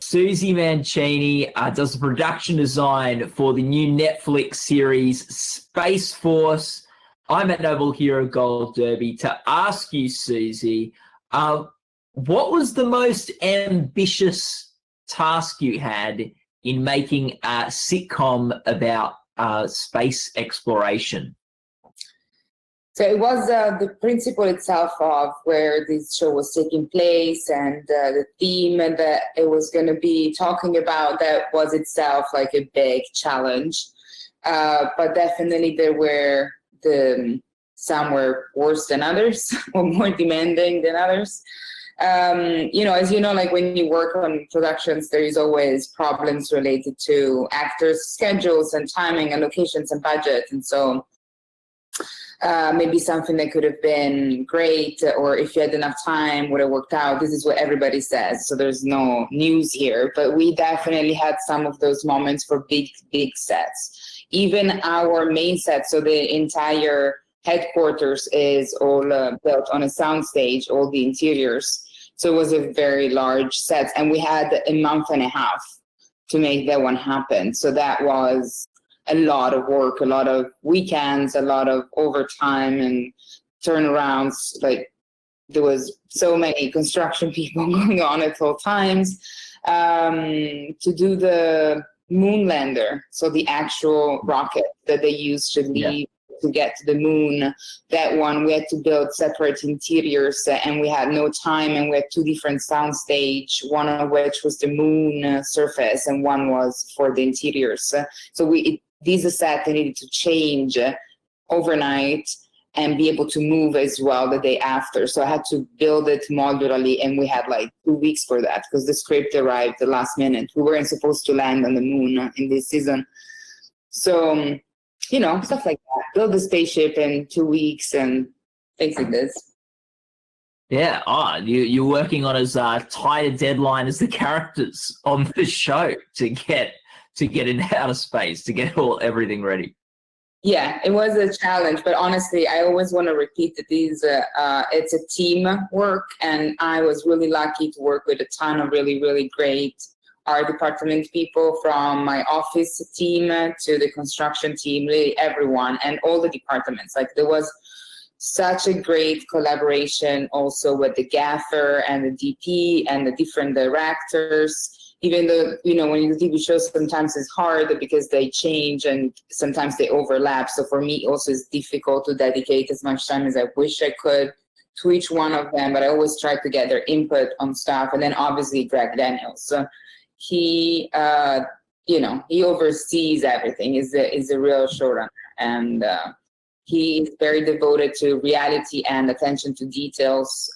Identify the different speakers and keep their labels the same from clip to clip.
Speaker 1: Susie Mancini does the production design for the new Netflix series Space Force. I'm at Noble Hero Gold Derby to ask you, Susie, what was the most ambitious task you had in making a sitcom about space exploration?
Speaker 2: So it was the principle itself of where this show was taking place, and the theme that it was going to be talking about, that was itself like a big challenge. But definitely there were some were worse than others or more demanding than others. As you know, like when you work on productions, there is always problems related to actors' schedules and timing and locations and budget. And so maybe something that could have been great, or if you had enough time, would have worked out. This is what everybody says, so there's no news here. But we definitely had some of those moments for big sets. Even our main set, so the entire headquarters is all built on a soundstage, all the interiors. So it was a very large set, and we had a month and a half to make that one happen. So that was a lot of work, a lot of weekends, a lot of overtime and turnarounds. Like there was so many construction people going on at all times to do the moon lander. So the actual rocket that they used to leave to get to the moon, that one we had to build separate interiors, and we had no time, and we had two different soundstage, one of which was the moon surface and one was for the interiors. So these set they needed to change overnight and be able to move as well the day after. So I had to build it modularly, and we had like 2 weeks for that because the script arrived the last minute. We weren't supposed to land on the moon in this season. So, stuff like that. Build the spaceship in 2 weeks and things like this.
Speaker 1: Yeah, you're working on as tight a deadline as the characters on the show to get in outer space, to get everything ready.
Speaker 2: Yeah, it was a challenge, but honestly, I always want to repeat that it's a team work, and I was really lucky to work with a ton of really, really great art department people, from my office team to the construction team, really everyone, and all the departments. Like there was such a great collaboration also with the gaffer and the DP and the different directors. Even though, when you do TV shows, sometimes it's hard because they change and sometimes they overlap. So for me, also, it's difficult to dedicate as much time as I wish I could to each one of them. But I always try to get their input on stuff. And then obviously Greg Daniels. So he oversees everything. He's a real showrunner, and he is very devoted to reality and attention to details.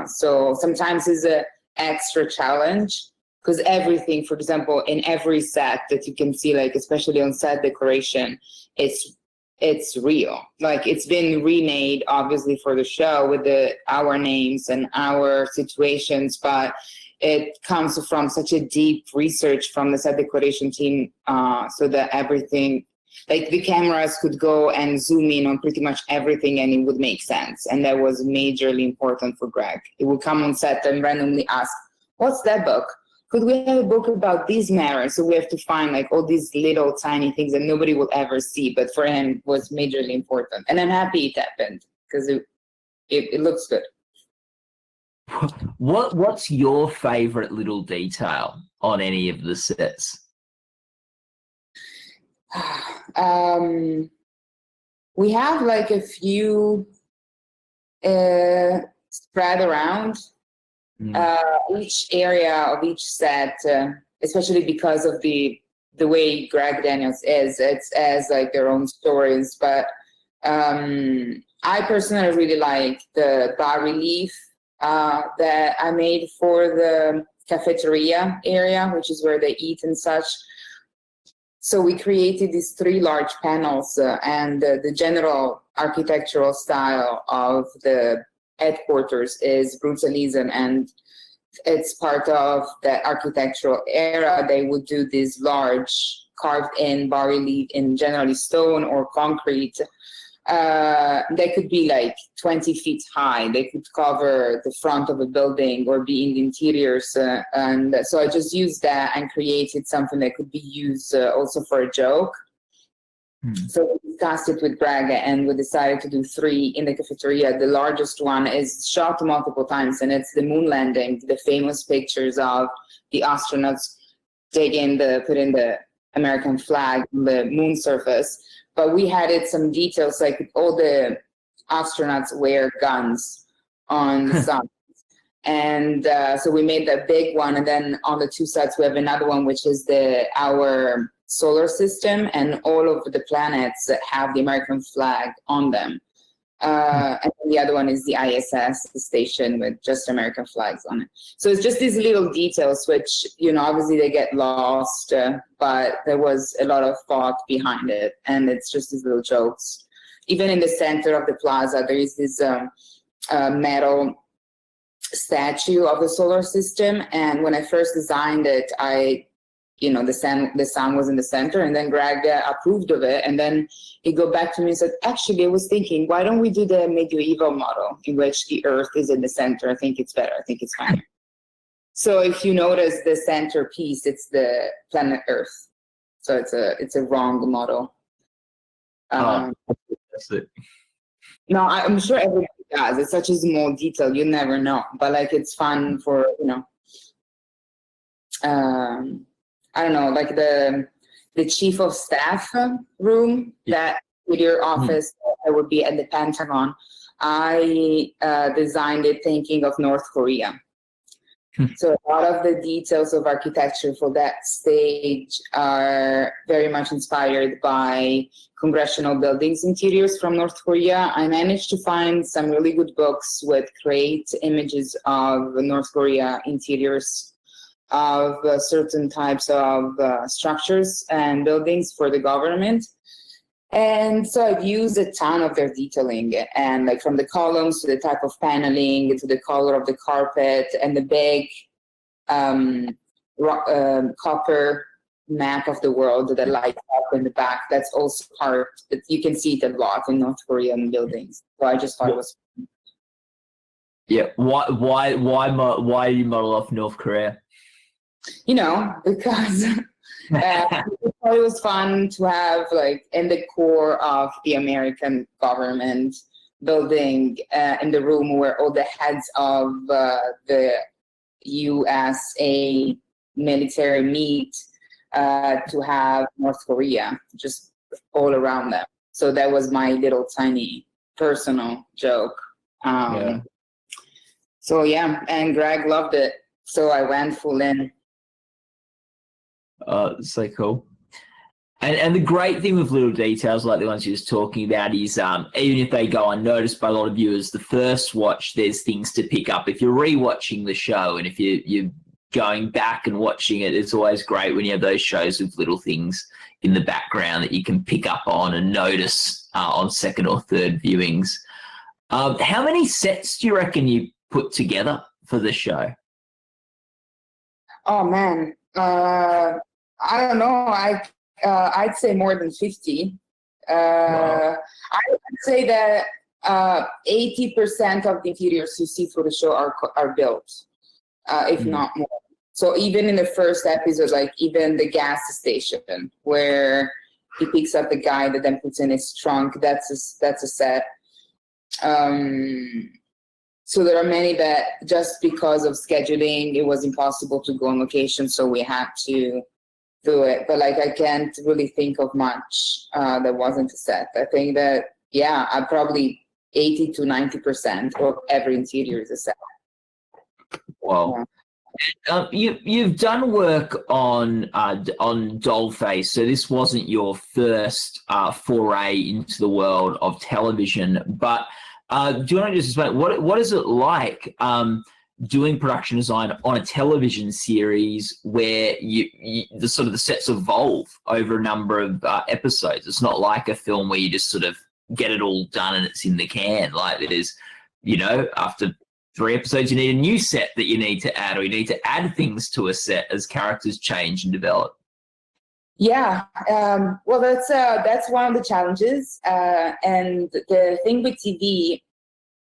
Speaker 2: So sometimes it's an extra challenge. Because everything, for example, in every set that you can see, like especially on set decoration, it's real. Like it's been remade, obviously, for the show with our names and our situations, but it comes from such a deep research from the set decoration team, so that everything, like the cameras could go and zoom in on pretty much everything and it would make sense. And that was majorly important for Greg. He would come on set and randomly ask, "What's that book? Could we have a book about these matters?" So we have to find like all these little tiny things that nobody will ever see, but for him it was majorly important. And I'm happy it happened because it looks good.
Speaker 1: What's your favorite little detail on any of the sets?
Speaker 2: We have like a few spread around. Each area of each set, especially because of the way Greg Daniels is, it's as like their own stories. But I personally really like the bas relief that I made for the cafeteria area, which is where they eat and such. So we created these 3 large panels, and the general architectural style of the headquarters is brutalism, and it's part of the architectural era. They would do these large carved in bas relief in generally stone or concrete they could be like 20 feet high. They could cover the front of a building or be in the interiors. And so I just used that and created something that could be used also for a joke. So we discussed it with Greg, and we decided to do 3 in the cafeteria. The largest one is shot multiple times, and it's the moon landing, the famous pictures of the astronauts put in the American flag on the moon surface. But we added some details, like all the astronauts wear guns on the sun. And so we made that big one, and then on the 2 sides we have another one, which is our solar system, and all of the planets that have the American flag on them. And the other one is the ISS station with just American flags on it. So it's just these little details, which, obviously they get lost, but there was a lot of thought behind it, and it's just these little jokes. Even in the center of the plaza, there is this metal statue of the solar system, and when I first designed it, the sun was in the center, and then Greg approved of it, and then he go back to me and said, actually, I was thinking, why don't we do the medieval model in which the Earth is in the center? I think it's better. I think it's fine. So if you notice the center piece, it's the planet Earth. So it's a wrong model.
Speaker 1: That's it.
Speaker 2: No, I'm sure everybody does. It's such a small detail, you never know. But it's fun for I don't know, like the chief of staff room, that with your office that would be at the Pentagon. I designed it thinking of North Korea. So a lot of the details of architecture for that stage are very much inspired by congressional buildings interiors from North Korea. I managed to find some really good books with great images of North Korea interiors of certain types of structures and buildings for the government. And so I've used a ton of their detailing, and from the columns to the type of paneling to the color of the carpet and the big copper map of the world that lights up in the back. That's also part that you can see it a lot in North Korean buildings. So I just thought it was.
Speaker 1: Yeah. Why do you model off North Korea?
Speaker 2: Because I thought it was fun to have in the core of the American government building, in the room where all the heads of the USA military meet, to have North Korea just all around them. So that was my little tiny personal joke. So yeah, and Greg loved it. So I went full in.
Speaker 1: So cool. And the great thing with little details like the ones you're just talking about is even if they go unnoticed by a lot of viewers, the first watch, there's things to pick up. If you're rewatching the show and if you're going back and watching it, it's always great when you have those shows with little things in the background that you can pick up on and notice on second or third viewings. How many sets do you reckon you put together for the show?
Speaker 2: Oh, man. I don't know. I'd say more than 50. Wow. I would say that 80% of the interiors you see for the show are built, if not more. So even in the first episode, even the gas station where he picks up the guy that then puts in his trunk, that's a set. So there are many that just because of scheduling, it was impossible to go on location, so we had to do it. But I can't really think of much that wasn't a set. I think that, I probably 80 to 90% of every interior is a set.
Speaker 1: Wow. Yeah. You've done work on Dollface, so this wasn't your first foray into the world of television, but do you want to just explain what is it like doing production design on a television series where the sort of the sets evolve over a number of episodes? It's not like a film where you just sort of get it all done and it's in the can. Like it is, after 3 episodes, you need a new set that you need to add, or you need to add things to a set as characters change and develop.
Speaker 2: Yeah, well, that's one of the challenges, and the thing with TV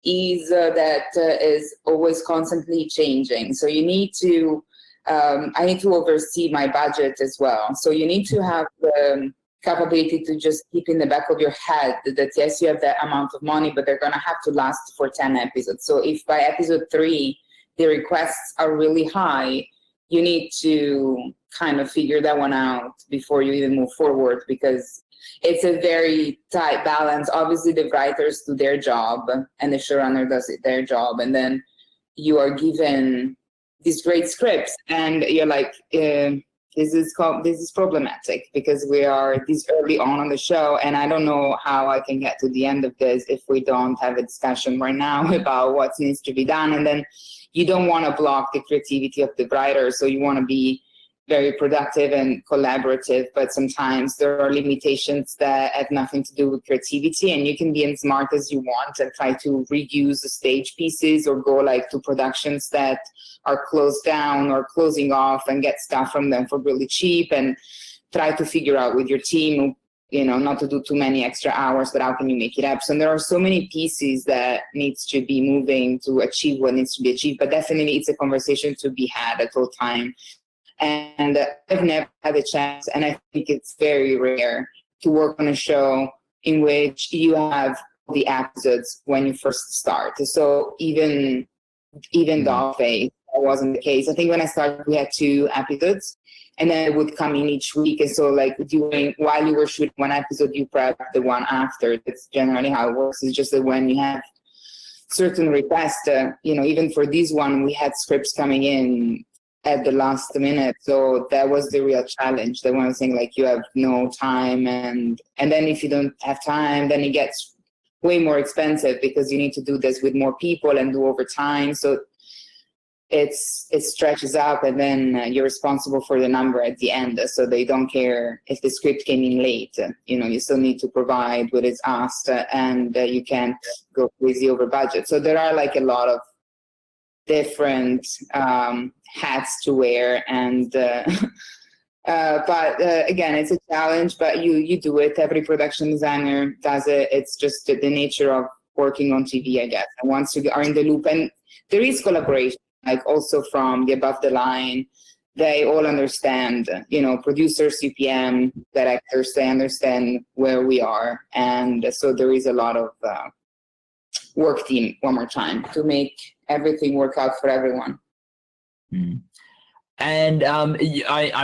Speaker 2: is that is always constantly changing. So you need to, I need to oversee my budget as well. So you need to have the capability to just keep in the back of your head that yes, you have that amount of money, but they're gonna have to last for 10 episodes. So if by episode 3 the requests are really high, you need to kind of figure that one out before you even move forward, because it's a very tight balance. Obviously, the writers do their job and the showrunner does their job, and then you are given these great scripts, and you're like, this is problematic because we are this early on the show, and I don't know how I can get to the end of this if we don't have a discussion right now about what needs to be done. And then you don't want to block the creativity of the writer, so you want to be very productive and collaborative, but sometimes there are limitations that have nothing to do with creativity, and you can be as smart as you want and try to reuse the stage pieces or go like to productions that are closed down or closing off and get stuff from them for really cheap, and try to figure out with your team, you know, not to do too many extra hours, but how can you make it up? So there are so many pieces that needs to be moving to achieve what needs to be achieved, but definitely it's a conversation to be had at all time. And I've never had a chance, and I think it's very rare to work on a show in which you have the episodes when you first start. So even Dollface, that wasn't the case. I think when I started, we had 2 episodes, and then it would come in each week. And so, like while you were shooting one episode, you prep the one after. That's generally how it works. It's just that when you have certain requests, you know, even for this one, we had scripts coming in at the last minute, so that was the real challenge. The one thing, like, you have no time, and then if you don't have time, then it gets way more expensive because you need to do this with more people and do overtime. So it stretches up, and then you're responsible for the number at the end. So they don't care if the script came in late. You know, you still need to provide what is asked, and you can't go crazy over budget. So there are like a lot of different hats to wear, and but again, it's a challenge, but you do it. Every production designer does it. It's just the nature of working on TV, I guess. And once you are in the loop, and there is collaboration, like also from the above the line, they all understand, you know, producers, CPM, directors, they understand where we are. And so there is a lot of work team, one more time, to make everything work out for everyone.
Speaker 1: And I'm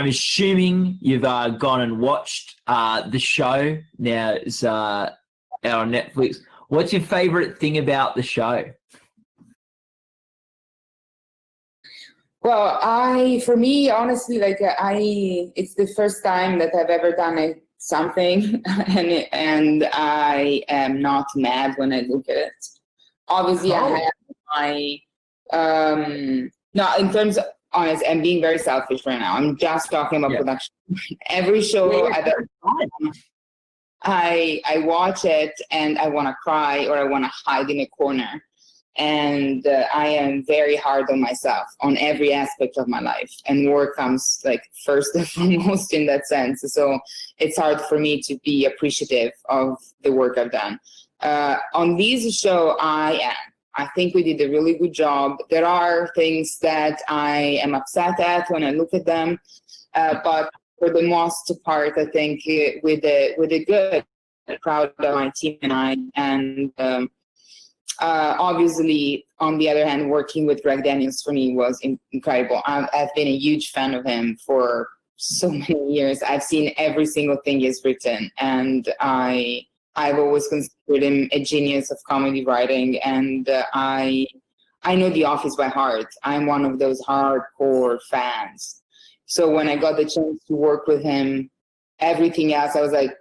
Speaker 1: assuming you've gone and watched the show now. It's out on Netflix. What's your favorite thing about the show?
Speaker 2: Well, for me, honestly, like it's the first time that I've ever done something, and I am not mad when I look at it. Obviously, I have my no, in terms of honest, I'm being very selfish right now. I'm just talking about production. Every show I watch it and I want to cry or I want to hide in a corner. And I am very hard on myself on every aspect of my life. And work comes like first and foremost in that sense. So it's hard for me to be appreciative of the work I've done. On this show, I think we did a really good job. There are things that I am upset at when I look at them, but for the most part, I think with a good, proud of my team and I. And obviously, on the other hand, working with Greg Daniels for me was incredible. I've been a huge fan of him for so many years. I've seen every single thing he's written, and I've always considered him a genius of comedy writing, and I know The Office by heart. I'm one of those hardcore fans. So when I got the chance to work with him, everything else, I was like,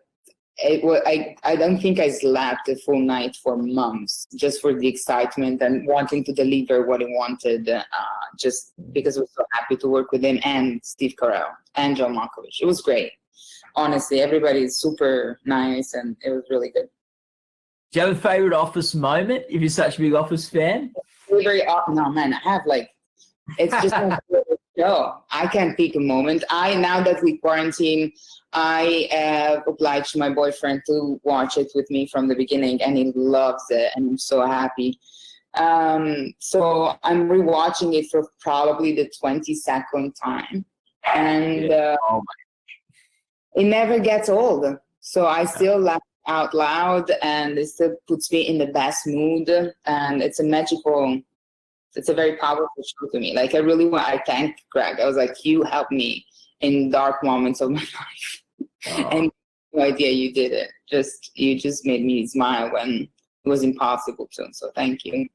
Speaker 2: I don't think I slept a full night for months just for the excitement and wanting to deliver what he wanted, just because I was so happy to work with him and Steve Carell and John Malkovich. It was great. Honestly, everybody is super nice, and it was really good.
Speaker 1: Do you have a favorite Office moment if you're such a big Office fan?
Speaker 2: No, man, I have like, it's just my favorite show. I can't pick a moment. Now that we quarantine, I have obliged my boyfriend to watch it with me from the beginning, and he loves it, and I'm so happy. So I'm rewatching it for probably the 22nd time, and it never gets old. So I still laugh out loud, and it still puts me in the best mood, and it's a very powerful show to me. Like, I thank Greg. I was like, you helped me in dark moments of my life. And no idea you did it. You just made me smile when it was impossible to. So thank you.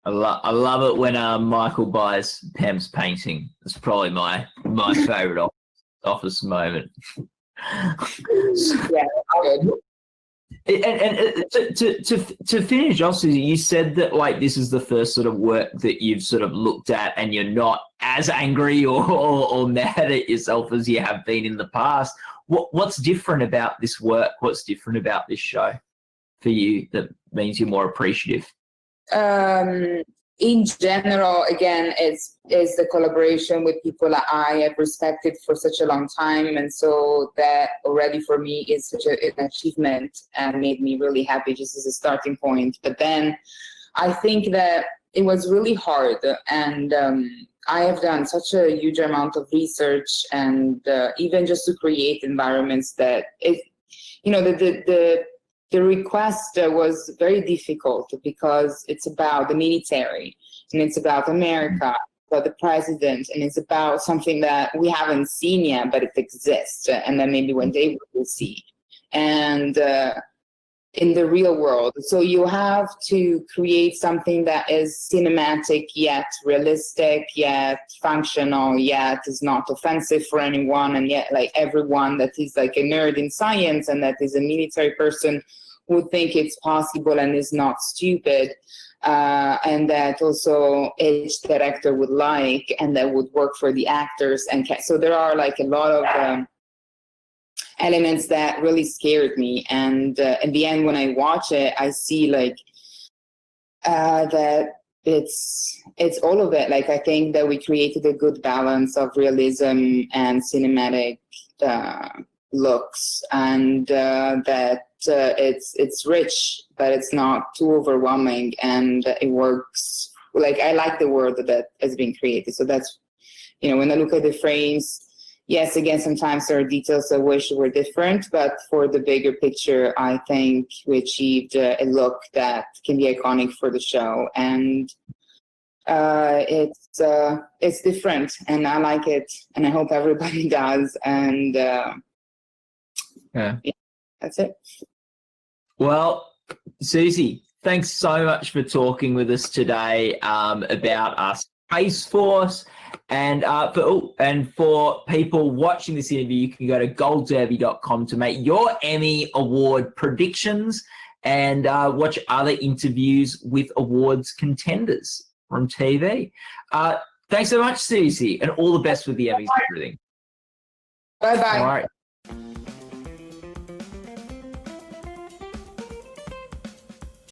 Speaker 1: I love it when Michael buys Pam's painting. It's probably my favorite office moment.
Speaker 2: Yeah, good.
Speaker 1: And to finish off, Susie, you said that like this is the first sort of work that you've sort of looked at, and you're not as angry or mad at yourself as you have been in the past. What's different about this work? What's different about this show for you that means you're more appreciative?
Speaker 2: In general, again, is the collaboration with people that I have respected for such a long time, and so that already for me is such an achievement and made me really happy just as a starting point. But then I think that it was really hard, and I have done such a huge amount of research, and even just to create environments that the request was very difficult because it's about the military, and it's about America, about the president, and it's about something that we haven't seen yet, but it exists, and then maybe one day we will see. And in the real world. So you have to create something that is cinematic, yet realistic, yet functional, yet is not offensive for anyone, and yet like everyone that is like a nerd in science and that is a military person would think it's possible and is not stupid, and that also each director would like, and that would work for the actors. And so there are like a lot of elements that really scared me, and in the end when I watch it I see like that it's all of it. Like I think that we created a good balance of realism and cinematic looks, and that it's rich but it's not too overwhelming, and it works. Like I like the world that has been created. So that's, when I look at the frames, yes, again, sometimes there are details I wish were different, but for the bigger picture, I think we achieved a look that can be iconic for the show, and it's different, and I like it, and I hope everybody does. And yeah, that's it.
Speaker 1: Well, Susie, thanks so much for talking with us today about our Space Force. And for people watching this interview, you can go to goldderby.com to make your Emmy Award predictions and watch other interviews with awards contenders from TV. Thanks so much, Susie, and all the best with the Emmys and everything.
Speaker 2: Bye-bye.
Speaker 1: All right.